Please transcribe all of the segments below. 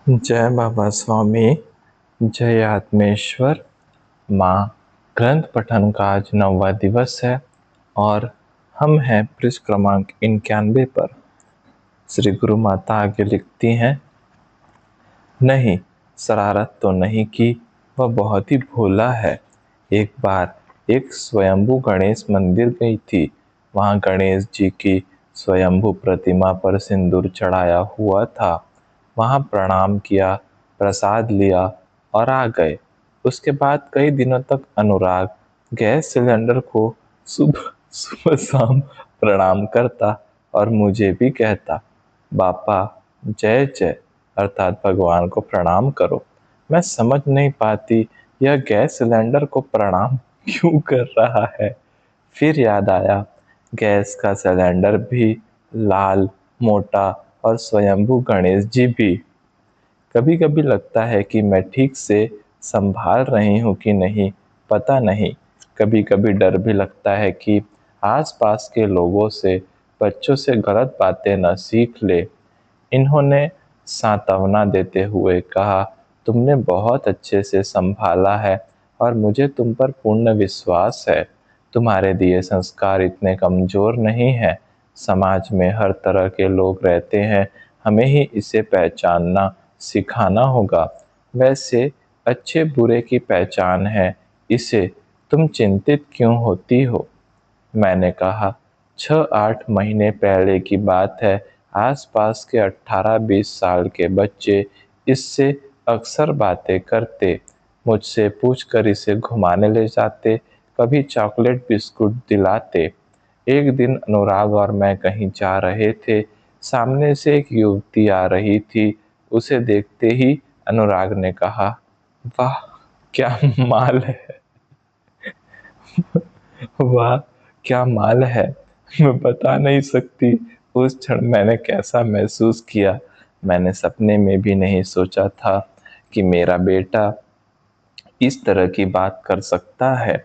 जय बाबा स्वामी, जय आत्मेश्वर। माँ ग्रंथ पठन का आज 9वां दिवस है और हम हैं पृष्ठ क्रमांक 91 पर। श्री गुरु माता आगे लिखती हैं, नहीं, शरारत तो नहीं की, वह बहुत ही भोला है। एक बार एक स्वयंभू गणेश मंदिर गई थी। वहाँ गणेश जी की स्वयंभू प्रतिमा पर सिंदूर चढ़ाया हुआ था। वहाँ प्रणाम किया, प्रसाद लिया और आ गए। उसके बाद कई दिनों तक अनुराग गैस सिलेंडर को सुबह सुबह शाम प्रणाम करता और मुझे भी कहता, बापा जय जय, अर्थात भगवान को प्रणाम करो। मैं समझ नहीं पाती यह गैस सिलेंडर को प्रणाम क्यों कर रहा है। फिर याद आया, गैस का सिलेंडर भी लाल, मोटा और स्वयंभू गणेश जी भी। कभी कभी लगता है कि मैं ठीक से संभाल रही हूँ कि नहीं, पता नहीं। कभी कभी डर भी लगता है कि आसपास के लोगों से, बच्चों से गलत बातें न सीख ले। इन्होंने सांत्वना देते हुए कहा, तुमने बहुत अच्छे से संभाला है और मुझे तुम पर पूर्ण विश्वास है। तुम्हारे दिए संस्कार इतने कमजोर नहीं हैं। समाज में हर तरह के लोग रहते हैं, हमें ही इसे पहचानना सिखाना होगा। वैसे अच्छे बुरे की पहचान है इसे, तुम चिंतित क्यों होती हो। मैंने कहा, 6-8 महीने पहले की बात है। आसपास के 18-20 साल के बच्चे इससे अक्सर बातें करते, मुझसे पूछकर इसे घुमाने ले जाते, कभी चॉकलेट बिस्कुट दिलाते। एक दिन अनुराग और मैं कहीं जा रहे थे। सामने से एक युवती आ रही थी। उसे देखते ही अनुराग ने कहा, वाह क्या माल है। वाह क्या माल है। मैं बता नहीं सकती उस क्षण मैंने कैसा महसूस किया। मैंने सपने में भी नहीं सोचा था कि मेरा बेटा इस तरह की बात कर सकता है।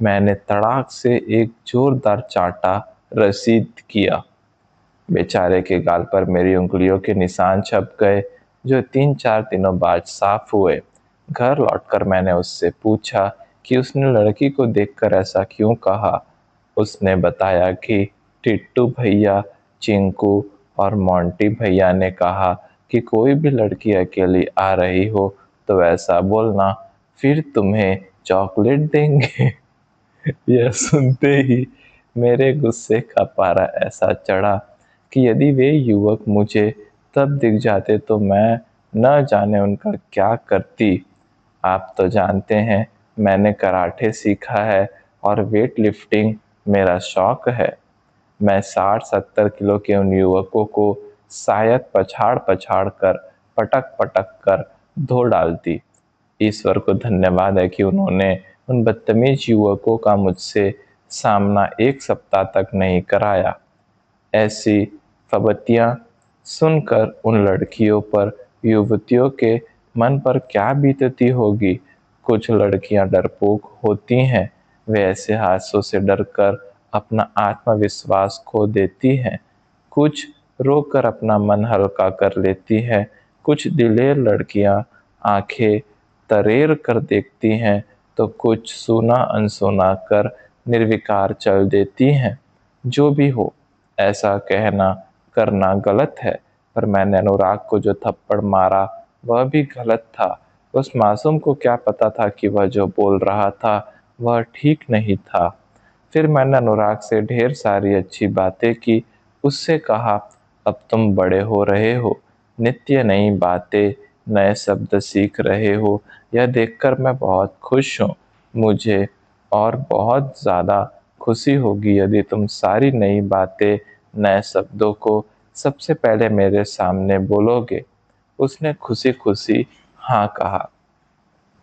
मैंने तड़ाक से एक जोरदार चांटा रसीद किया। बेचारे के गाल पर मेरी उंगलियों के निशान छप गए, जो 3-4 दिनों बाद साफ हुए। घर लौटकर मैंने उससे पूछा कि उसने लड़की को देखकर ऐसा क्यों कहा। उसने बताया कि टिट्टू भैया, चिंकू और मोंटी भैया ने कहा कि कोई भी लड़की अकेली आ रही हो तो ऐसा बोलना, फिर तुम्हें चॉकलेट देंगे। यह सुनते ही मेरे गुस्से का पारा ऐसा चढ़ा कि यदि वे युवक मुझे तब दिख जाते तो मैं न जाने उनका क्या करती। आप तो जानते हैं, मैंने कराटे सीखा है और वेट लिफ्टिंग मेरा शौक है। मैं 60-70 किलो के उन युवकों को शायद पछाड़ पछाड़ कर, पटक पटक कर धो डालती। ईश्वर को धन्यवाद है कि उन्होंने उन बदतमीज युवकों का मुझसे सामना 1 सप्ताह तक नहीं कराया। ऐसी फबतियाँ सुनकर उन लड़कियों पर, युवतियों के मन पर क्या बीतती होगी। कुछ लड़कियां डरपोक होती हैं, वे ऐसे हादसों से डरकर अपना आत्मविश्वास खो देती हैं। कुछ रोकर अपना मन हल्का कर लेती हैं। कुछ दिलेर लड़कियां आंखें तरेर कर देखती हैं, तो कुछ सुना अनसुना कर निर्विकार चल देती हैं। जो भी हो, ऐसा कहना करना गलत है, पर मैंने अनुराग को जो थप्पड़ मारा वह भी गलत था। उस मासूम को क्या पता था कि वह जो बोल रहा था वह ठीक नहीं था। फिर मैंने अनुराग से ढेर सारी अच्छी बातें की। उससे कहा, अब तुम बड़े हो रहे हो, नित्य नई बातें, नए शब्द सीख रहे हो। यह देखकर मैं बहुत खुश हूँ। मुझे और बहुत ज़्यादा खुशी होगी यदि तुम सारी नई बातें, नए शब्दों को सबसे पहले मेरे सामने बोलोगे। उसने खुशी खुशी हाँ कहा।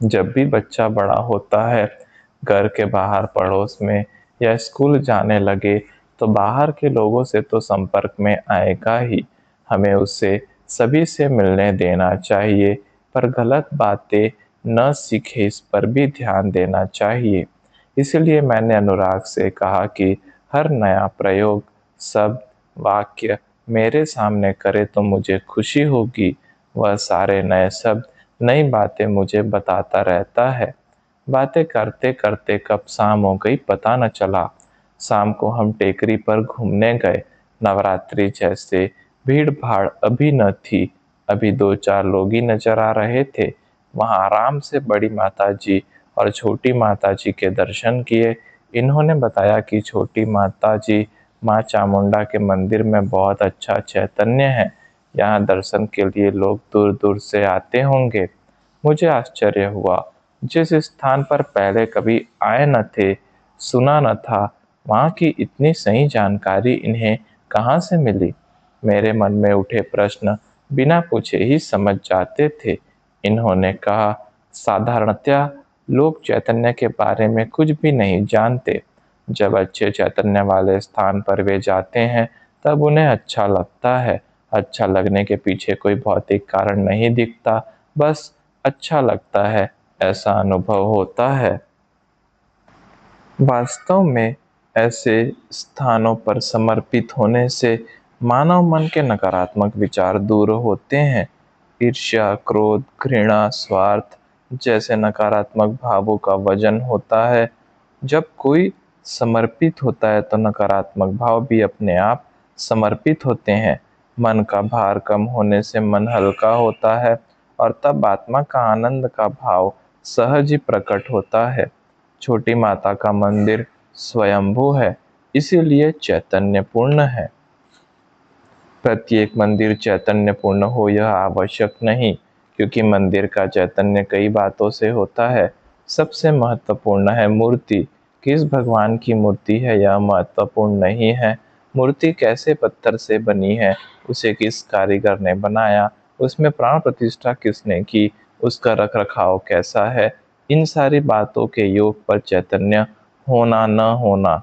जब भी बच्चा बड़ा होता है, घर के बाहर पड़ोस में या स्कूल जाने लगे, तो बाहर के लोगों से तो संपर्क में आएगा ही। हमें उससे सभी से मिलने देना चाहिए, पर गलत बातें न सीखे इस पर भी ध्यान देना चाहिए। इसलिए मैंने अनुराग से कहा कि हर नया प्रयोग, शब्द, वाक्य मेरे सामने करे तो मुझे खुशी होगी। वह सारे नए शब्द, नई बातें मुझे बताता रहता है। बातें करते करते कब शाम हो गई पता न चला। शाम को हम टेकरी पर घूमने गए। नवरात्रि जैसे भीड़ भाड़ अभी न थी। अभी 2-4 लोग ही नजर आ रहे थे। वहां आराम से बड़ी माता जी और छोटी माता जी के दर्शन किए। इन्होंने बताया कि छोटी माता जी माँ चामुंडा के मंदिर में बहुत अच्छा चैतन्य है। यहाँ दर्शन के लिए लोग दूर दूर से आते होंगे। मुझे आश्चर्य हुआ। जिस स्थान पर पहले कभी आए न थे, सुना न था, वहाँ की इतनी सही जानकारी इन्हें कहाँ से मिली? मेरे मन में उठे प्रश्न बिना पूछे ही समझ जाते थे। इन्होंने कहा, साधारणतया लोग चैतन्य के बारे में कुछ भी नहीं जानते। जब अच्छे चैतन्य वाले स्थान पर वे जाते हैं, तब उन्हें अच्छा लगता है। अच्छा लगने के पीछे कोई भौतिक कारण नहीं दिखता, बस अच्छा लगता है, ऐसा अनुभव होता है। वास्तव में ऐसे स्थानों पर समर्पित होने से मानव मन के नकारात्मक विचार दूर होते हैं। ईर्ष्या, क्रोध, घृणा, स्वार्थ जैसे नकारात्मक भावों का वजन होता है। जब कोई समर्पित होता है तो नकारात्मक भाव भी अपने आप समर्पित होते हैं। मन का भार कम होने से मन हल्का होता है और तब आत्मा का आनंद का भाव सहज ही प्रकट होता है। छोटी माता का मंदिर स्वयंभू है, इसीलिए चैतन्यपूर्ण है। प्रत्येक मंदिर चैतन्यपूर्ण हो यह आवश्यक नहीं, क्योंकि मंदिर का चैतन्य कई बातों से होता है। सबसे महत्वपूर्ण है मूर्ति। किस भगवान की मूर्ति है यह महत्वपूर्ण नहीं है। मूर्ति कैसे पत्थर से बनी है, उसे किस कारीगर ने बनाया, उसमें प्राण प्रतिष्ठा किसने की, उसका रख रखाव कैसा है, इन सारी बातों के योग पर चैतन्य होना न होना,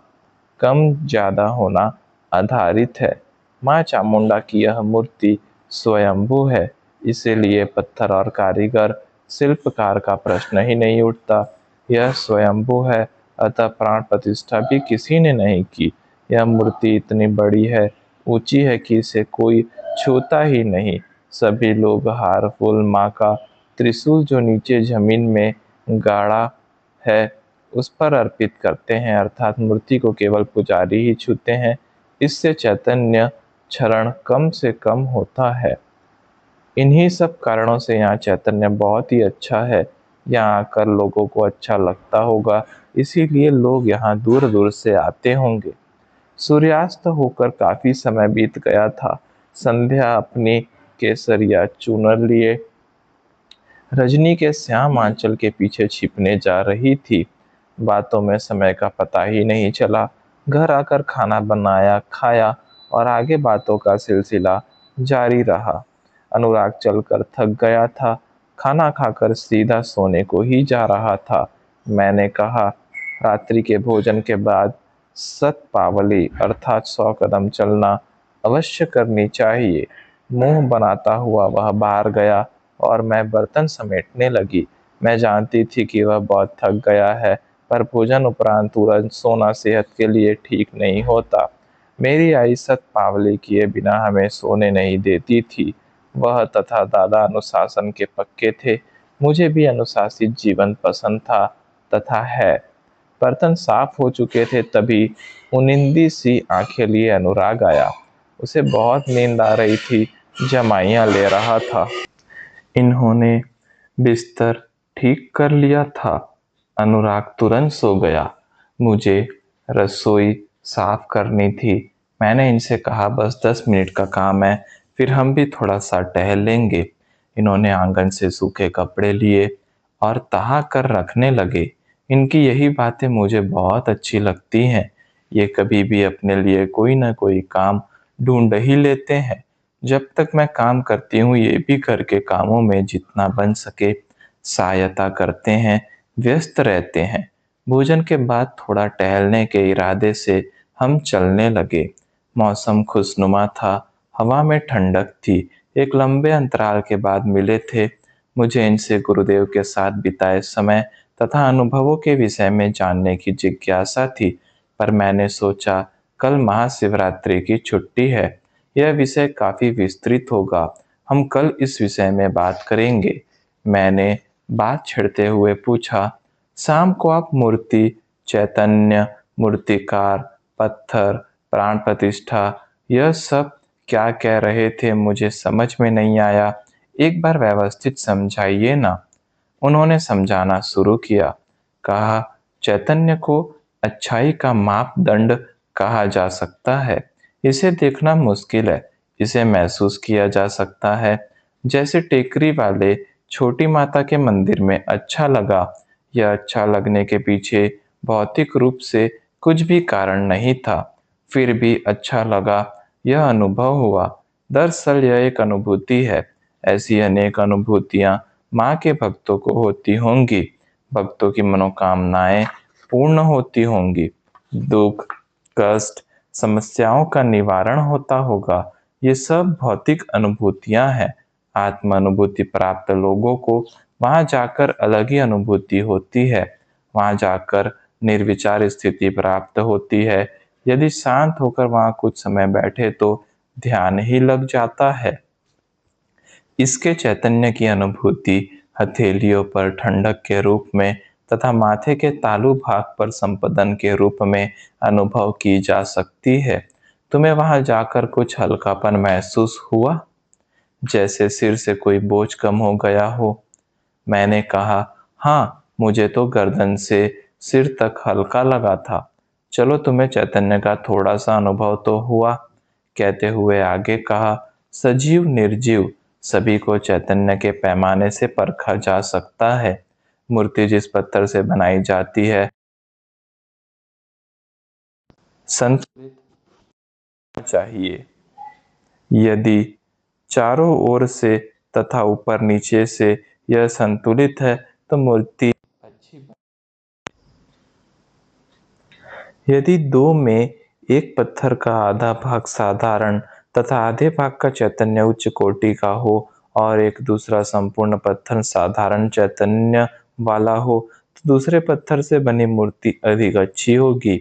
कम ज्यादा होना आधारित है। माँ चामुंडा की यह मूर्ति स्वयंभू है, इसीलिए पत्थर और कारीगर शिल्पकार का प्रश्न ही नहीं उठता। यह स्वयंभू है, अतः प्राण प्रतिष्ठा भी किसी ने नहीं की। यह मूर्ति इतनी बड़ी है, ऊंची है कि इसे कोई छूता ही नहीं। सभी लोग हार फूल, माँ का त्रिशूल जो नीचे जमीन में गाड़ा है उस पर अर्पित करते हैं, अर्थात मूर्ति को केवल पुजारी ही छूते हैं। इससे चैतन्य क्षरण कम से कम होता है। इन्हीं सब कारणों से यहाँ चैतन्य बहुत ही अच्छा है। यहाँ आकर लोगों को अच्छा लगता होगा, इसीलिए लोग यहाँ दूर दूर से आते होंगे। सूर्यास्त होकर काफी समय बीत गया था। संध्या अपनी केसरिया चुनर लिए रजनी के श्याम आंचल के पीछे छिपने जा रही थी। बातों में समय का पता ही नहीं चला। घर आकर खाना बनाया, खाया और आगे बातों का सिलसिला जारी रहा। अनुराग चलकर थक गया था। खाना खाकर सीधा सोने को ही जा रहा था। मैंने कहा, रात्रि के भोजन के बाद शतपावली अर्थात 100 कदम चलना अवश्य करनी चाहिए। मुंह बनाता हुआ वह बाहर गया और मैं बर्तन समेटने लगी। मैं जानती थी कि वह बहुत थक गया है, पर भोजन उपरांत तुरंत सोना सेहत के लिए ठीक नहीं होता। मेरी आई शतपावली किए बिना हमें सोने नहीं देती थी। वह तथा दादा अनुशासन के पक्के थे। मुझे भी अनुशासित जीवन पसंद था तथा है। बर्तन साफ हो चुके थे तभी उनिंदी सी आंखें लिए अनुराग आया। उसे बहुत नींद आ रही थी, जमाइयाँ ले रहा था। इन्होंने बिस्तर ठीक कर लिया था। अनुराग तुरंत सो गया। मुझे रसोई साफ करनी थी। मैंने इनसे कहा, बस 10 मिनट का काम है, फिर हम भी थोड़ा सा टहल लेंगे। इन्होंने आंगन से सूखे कपड़े लिए और तहा कर रखने लगे। इनकी यही बातें मुझे बहुत अच्छी लगती हैं। ये कभी भी अपने लिए कोई ना कोई काम ढूंढ ही लेते हैं। जब तक मैं काम करती हूँ ये भी घर के कामों में जितना बन सके सहायता करते हैं, व्यस्त रहते हैं। भोजन के बाद थोड़ा टहलने के इरादे से हम चलने लगे। मौसम खुशनुमा था, हवा में ठंडक थी। एक लंबे अंतराल के बाद मिले थे। मुझे इनसे गुरुदेव के साथ बिताए समय तथा अनुभवों के विषय में जानने की जिज्ञासा थी, पर मैंने सोचा कल महाशिवरात्रि की छुट्टी है, यह विषय काफी विस्तृत होगा। हम कल इस विषय में बात करेंगे। मैंने बात छेड़ते हुए पूछा, शाम को आप मूर्ति, चैतन्य, मूर्तिकार, पत्थर, प्राण प्रतिष्ठा, यह सब क्या कह रहे थे मुझे समझ में नहीं आया। एक बार व्यवस्थित समझाइए ना। उन्होंने समझाना शुरू किया। कहा, चैतन्य को अच्छाई का मापदंड कहा जा सकता है। इसे देखना मुश्किल है, इसे महसूस किया जा सकता है। जैसे टेकरी वाले छोटी माता के मंदिर में अच्छा लगा। यह अच्छा लगने के पीछे भौतिक रूप से कुछ भी कारण नहीं था, फिर भी अच्छा लगा, यह अनुभव हुआ। दरअसल यह एक अनुभूति है। ऐसी अनेक अनुभूतियां माँ के भक्तों को होती होंगी। भक्तों की मनोकामनाएं पूर्ण होती होंगी। दुख, कष्ट, समस्याओं का निवारण होता होगा। ये सब भौतिक अनुभूतियां हैं। आत्म अनुभूति प्राप्त लोगों को वहां जाकर अलग ही अनुभूति होती है। वहां जाकर निर्विचार स्थिति प्राप्त होती है। यदि शांत होकर वहां कुछ समय बैठे तो ध्यान ही लग जाता है। इसके चैतन्य की अनुभूति हथेलियों पर ठंडक के रूप में तथा माथे के तालु भाग पर संपदन के रूप में अनुभव की जा सकती है। तुम्हें वहां जाकर कुछ हल्कापन महसूस हुआ, जैसे सिर से कोई बोझ कम हो गया हो? मैंने कहा, हाँ, मुझे तो गर्दन से सिर तक हल्का लगा था। चलो, तुम्हें चैतन्य का थोड़ा सा अनुभव तो हुआ। कहते हुए आगे कहा, सजीव निर्जीव सभी को चैतन्य के पैमाने से परखा जा सकता है। मूर्ति जिस पत्थर से बनाई जाती है, संतुलित चाहिए। यदि चारों ओर से तथा ऊपर नीचे से यह संतुलित है तो मूर्ति अच्छी। यदि दो में एक पत्थर का आधा भाग साधारण तथा आधे भाग का चैतन्य उच्च कोटि का हो और एक दूसरा संपूर्ण पत्थर साधारण चैतन्य वाला हो, तो दूसरे पत्थर से बनी मूर्ति अधिक अच्छी होगी।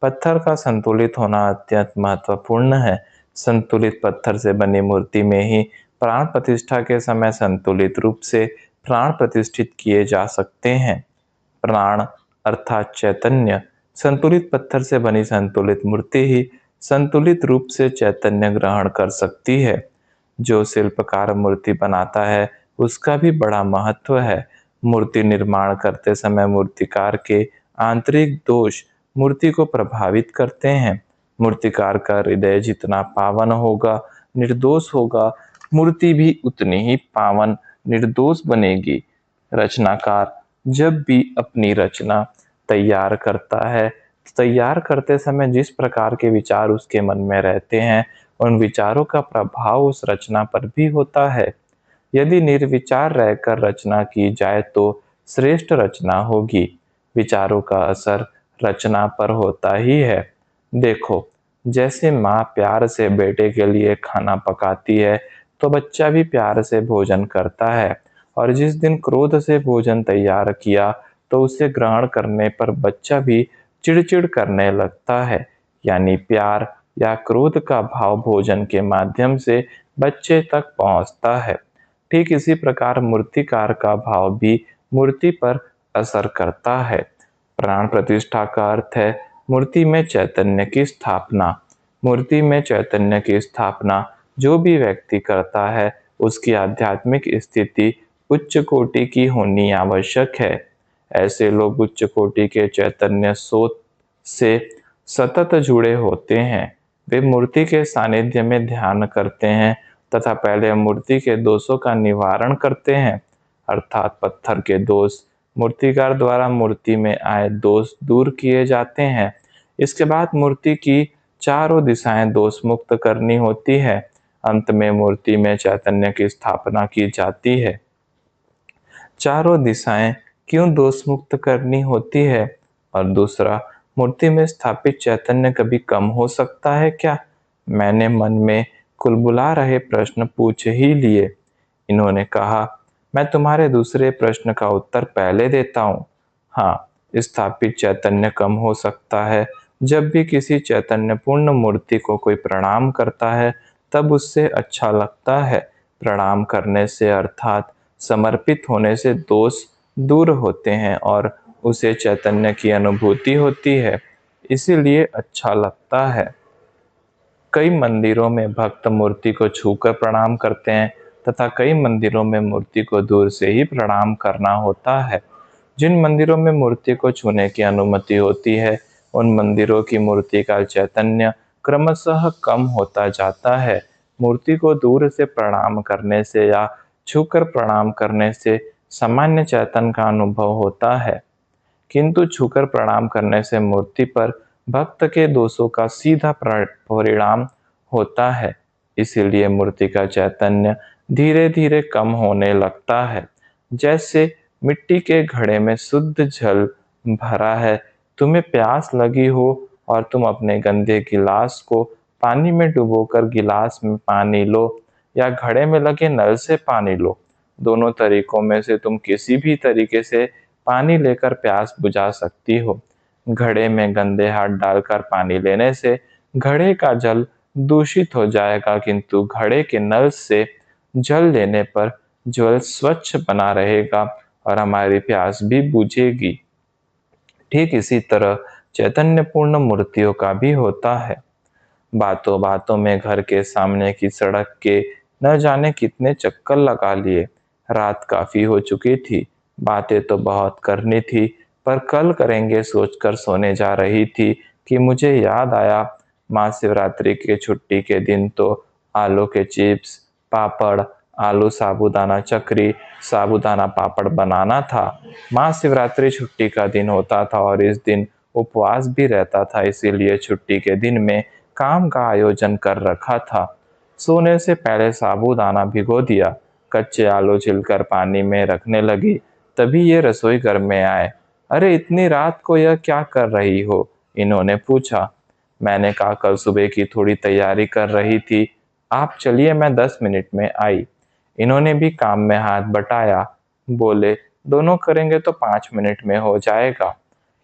पत्थर का संतुलित होना अत्यंत महत्वपूर्ण है। संतुलित पत्थर से बनी मूर्ति में ही प्राण प्रतिष्ठा के समय संतुलित रूप से प्राण प्रतिष्ठित किए जा सकते हैं। प्राण अर्थात चैतन्य संतुलित पत्थर से बनी संतुलित मूर्ति ही संतुलित रूप से चैतन्य ग्रहण कर सकती है। जो शिल्पकार मूर्ति बनाता है उसका भी बड़ा महत्व है। मूर्ति निर्माण करते समय मूर्तिकार के आंतरिक दोष मूर्ति को प्रभावित करते हैं। मूर्तिकार का हृदय जितना पावन होगा, निर्दोष होगा, मूर्ति भी उतनी ही पावन निर्दोष बनेगी। रचनाकार जब भी अपनी रचना तैयार करता है, तो तैयार करते समय जिस प्रकार के विचार उसके मन में रहते हैं, उन विचारों का प्रभाव उस रचना पर भी होता है। यदि निर्विचार रहकर रचना की जाए तो श्रेष्ठ रचना होगी। विचारों का असर रचना पर होता ही है। देखो, जैसे माँ प्यार से बेटे के लिए खाना पकाती है तो बच्चा भी प्यार से भोजन करता है, और जिस दिन क्रोध से भोजन तैयार किया तो उसे ग्रहण करने पर बच्चा भी चिड़चिड़ करने लगता है। यानी प्यार या क्रोध का भाव भोजन के माध्यम से बच्चे तक पहुंचता है। ठीक इसी प्रकार मूर्तिकार का भाव भी मूर्ति पर असर करता है। प्राण प्रतिष्ठा का अर्थ है मूर्ति में चैतन्य की स्थापना। मूर्ति में चैतन्य की स्थापना जो भी व्यक्ति करता है उसकी आध्यात्मिक स्थिति उच्च कोटि की होनी आवश्यक है। ऐसे लोग उच्च कोटि के चैतन्य स्रोत से सतत जुड़े होते हैं। वे मूर्ति के सानिध्य में ध्यान करते हैं तथा पहले मूर्ति के दोषों का निवारण करते हैं, अर्थात पत्थर के दोष मूर्तिकार द्वारा मूर्ति में आए दोष दूर किए जाते हैं। इसके बाद मूर्ति की चारों दिशाएं दोष मुक्त करनी होती है। अंत में मूर्ति में चैतन्य की स्थापना की जाती है। चारों दिशाएं क्यों दोष मुक्त करनी होती है? और दूसरा, मूर्ति में स्थापित चैतन्य कभी कम हो सकता है क्या? मैंने मन में कुलबुला रहे प्रश्न पूछ ही लिए। इन्होंने कहा, मैं तुम्हारे दूसरे प्रश्न का उत्तर पहले देता हूँ। हाँ, स्थापित चैतन्य कम हो सकता है। जब भी किसी चैतन्यपूर्ण मूर्ति को कोई प्रणाम करता है तब उससे अच्छा लगता है। प्रणाम करने से अर्थात समर्पित होने से दोष दूर होते हैं और उसे चैतन्य की अनुभूति होती है, इसीलिए अच्छा लगता है। कई मंदिरों में भक्त मूर्ति को छूकर प्रणाम करते हैं तथा कई मंदिरों में मूर्ति को दूर से ही प्रणाम करना होता है। जिन मंदिरों में मूर्ति को छूने की अनुमति होती है, उन मंदिरों की मूर्ति का चैतन्य क्रमशः कम होता जाता है। मूर्ति को दूर से प्रणाम करने से या छूकर प्रणाम करने से सामान्य चैतन्य का अनुभव होता है, किंतु छूकर प्रणाम करने से मूर्ति पर भक्त के दोषों का सीधा परिणाम होता है। इसीलिए मूर्ति का चैतन्य धीरे धीरे कम होने लगता है। जैसे मिट्टी के घड़े में शुद्ध जल भरा है, तुम्हें प्यास लगी हो और तुम अपने गंदे गिलास को पानी में डुबोकर गिलास में पानी लो या घड़े में लगे नल से पानी लो। दोनों तरीकों में से तुम किसी भी तरीके से पानी लेकर प्यास बुझा सकती हो। घड़े में गंदे हाथ डालकर पानी लेने से घड़े का जल दूषित हो जाएगा, किंतु घड़े के नल से जल लेने पर जल स्वच्छ बना रहेगा और हमारी प्यास भी बुझेगी। ठीक इसी तरह चैतन्यपूर्ण मूर्तियों का भी होता है। बातों बातों में घर के सामने की सड़क के न जाने कितने चक्कर लगा लिए। रात काफी हो चुकी थी। बातें तो बहुत करनी थी, पर कल करेंगे सोचकर सोने जा रही थी कि मुझे याद आया महाशिवरात्रि के छुट्टी के दिन तो आलू के चिप्स, पापड़, आलू साबूदाना चकरी, साबूदाना पापड़ बनाना था। महाशिवरात्रि छुट्टी का दिन होता था और इस दिन उपवास भी रहता था, इसीलिए छुट्टी के दिन में काम का आयोजन कर रखा था। सोने से पहले साबूदाना भिगो दिया। कच्चे आलू छिलकर पानी में रखने लगी, तभी ये रसोई घर में आए। अरे इतनी रात को यह क्या कर रही हो? इन्होंने पूछा। मैंने कहा कल सुबह की थोड़ी तैयारी कर रही थी। आप चलिए, मैं 10 मिनट में आई। इन्होंने भी काम में हाथ बटाया। बोले दोनों करेंगे तो 5 मिनट में हो जाएगा।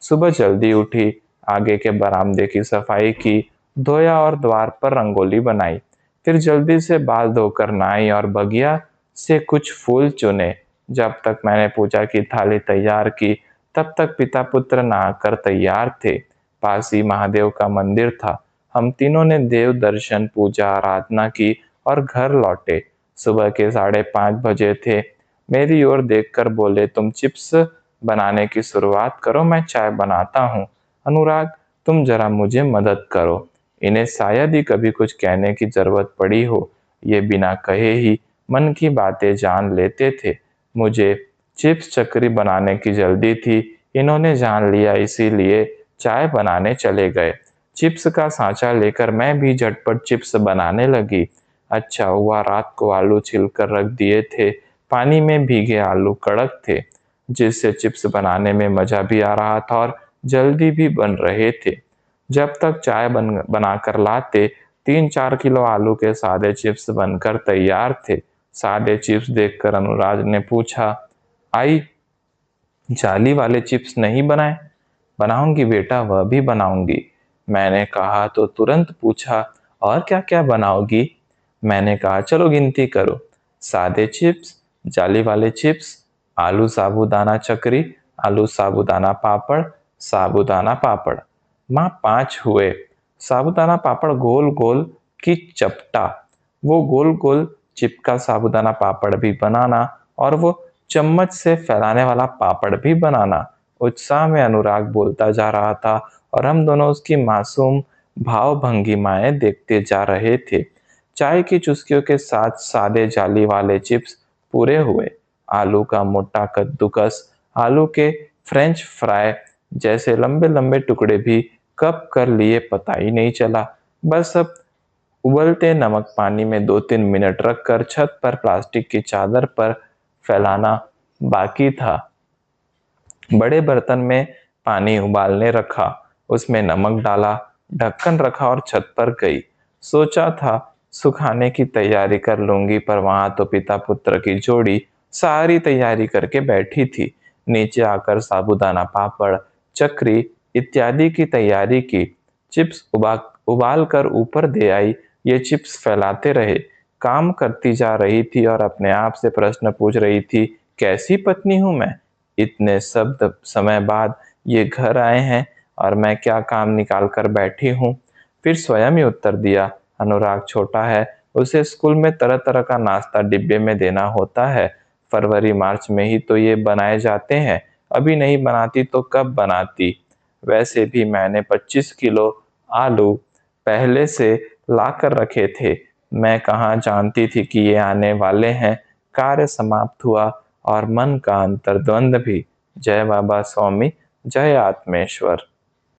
सुबह जल्दी उठी, आगे के बरामदे की सफाई की, धोया और द्वार पर रंगोली बनाई। फिर जल्दी से बाल धोकर नहाई और बगिया से कुछ फूल चुने। जब तक मैंने पूजा की थाली तैयार की, तब तक पिता पुत्र नहाकर तैयार थे। पास ही महादेव का मंदिर था। हम तीनों ने देव दर्शन, पूजा, आराधना की और घर लौटे। सुबह के 5:30 बजे थे। मेरी ओर देखकर बोले तुम चिप्स बनाने की शुरुआत करो, मैं चाय बनाता हूँ। अनुराग, तुम जरा मुझे मदद करो। इन्हें शायद ही कभी कुछ कहने की जरूरत पड़ी हो, ये बिना कहे ही मन की बातें जान लेते थे। मुझे चिप्स चकरी बनाने की जल्दी थी, इन्होंने जान लिया, इसीलिए चाय बनाने चले गए। चिप्स का सांचा लेकर मैं भी झटपट चिप्स बनाने लगी। अच्छा हुआ रात को आलू छिलकर रख दिए थे, पानी में भीगे आलू कड़क थे, जिससे चिप्स बनाने में मजा भी आ रहा था और जल्दी भी बन रहे थे। जब तक चाय बनाकर लाते, 3-4 किलो आलू के सादे चिप्स बनकर तैयार थे। सादे चिप्स देखकर अनुराग ने पूछा, आई जाली वाले चिप्स नहीं बनाए? बनाऊंगी बेटा, वह भी बनाऊंगी। मैंने कहा तो तुरंत पूछा, और क्या क्या बनाओगी? मैंने कहा चलो गिनती करो। सादे चिप्स, जाली वाले चिप्स, आलू साबूदाना चकरी, आलू साबूदाना पापड़, साबूदाना पापड़। माँ 5 हुए। साबूदाना पापड़ गोल गोल की चपटा, वो गोल गोल चिपका साबूदाना पापड़ भी बनाना और वो चम्मच से फैलाने वाला पापड़ भी बनाना। उत्साह में अनुराग बोलता जा रहा था और हम दोनों उसकी मासूम भाव भंगिमाएं देखते जा रहे थे। चाय की चुस्कियों के साथ सादे जाली वाले चिप्स पूरे हुए। आलू का मोटा कद्दूकस, आलू के फ्रेंच फ्राई जैसे लंबे लंबे टुकड़े भी कब कर लिए पता ही नहीं चला। बस अब उबलते नमक पानी में 2-3 मिनट रखकर छत पर प्लास्टिक की चादर पर फैलाना बाकी था। बड़े बर्तन में पानी उबालने रखा, उसमें नमक डाला, ढक्कन रखा और छत पर गई। सोचा था सुखाने की तैयारी कर लूंगी, पर वहां तो पिता पुत्र की जोड़ी सारी तैयारी करके बैठी थी। नीचे आकर साबूदाना पापड़, चकरी इत्यादि की तैयारी की। चिप्स उबाल कर ऊपर दे आई। ये चिप्स फैलाते रहे। काम करती जा रही थी और अपने आप से प्रश्न पूछ रही थी, कैसी पत्नी हूँ मैं? इतने शब्द समय बाद ये घर आए हैं और मैं क्या काम निकाल कर बैठी हूँ। फिर स्वयं ही उत्तर दिया, अनुराग छोटा है, उसे स्कूल में तरह-तरह का नाश्ता डिब्बे में देना होता है। फरवरी मार्च में ही तो ये बनाए जाते हैं, अभी नहीं बनाती तो कब बनाती? वैसे भी मैंने 25 किलो आलू पहले से लाकर रखे थे। मैं कहाँ जानती थी कि ये आने वाले हैं। कार्य समाप्त हुआ और मन का अंतर्द्वंद भी। जय बाबा स्वामी, जय आत्मेश्वर।